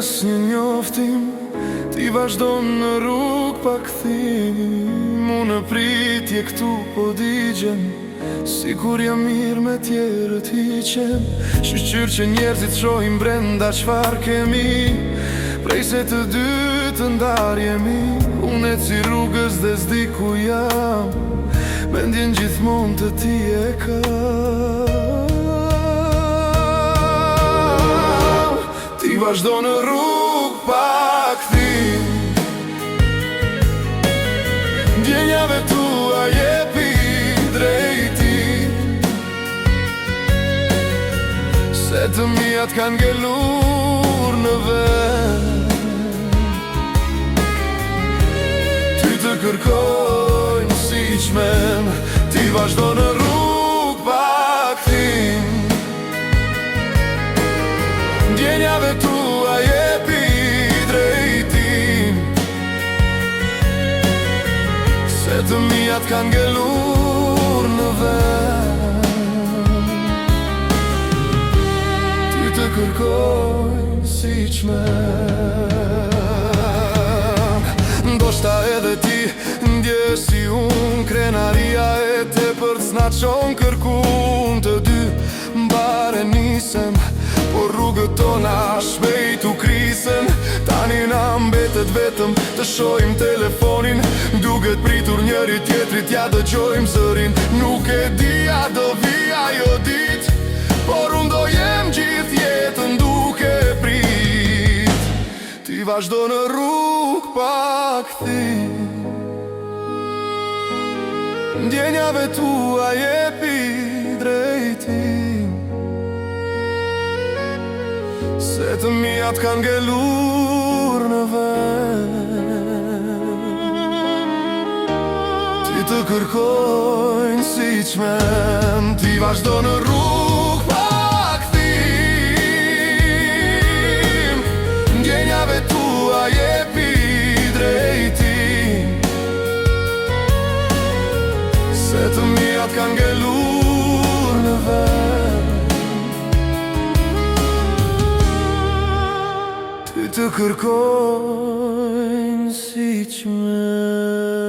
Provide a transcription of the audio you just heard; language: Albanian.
asnjë njoftim, ti vazhdo në rrug pa kthim. Unë pritje këtu po digjem, sikur jam mirë me tjerët hiqem. Shqyr që njerëzit shohin brenda çfarë kemi, prej se të dy të ndarjemi. Unë e si rrugës dhe s'di ku jam, mendjen gjithmonë të ti e kam. Ti vazhdo në rrug pa kthim, ndjenjave tua jepi drejtim, se të mijat kanë ngelur në vend. Ty të kërkojnë si qmen, ti vazhdo në rrug pa kthim, ndjenjave tua jepi drejtim, se të mijat kanë ngelur në vend. Ty të kërkojnë si qmen. Ndoshta edhe ti ndje si unë, krenaria e te për t'sna qon kërkun. Të dy mbare nisem, por rrugët tona shpejt u krisen. Tani na mbetet vetëm të shohim telefonin, duket pritur njëri tjetrit ja dëgjojmë zërin. Nuk e di a do vi ajo dit, por unë do jem gjithë jetën duke prit. Ti vazhdo në rrug pa kthim, ndjenjave tua jepi drejtim, se të mijat kanë ngelur në vend. Ty të kërkojnë si qmen, ti vazhdo në rrug pa kthim, ndjenjave tua jepi drejtim, se të mijat kanë ngelur në vend. Ty të kërkojnë si qmen.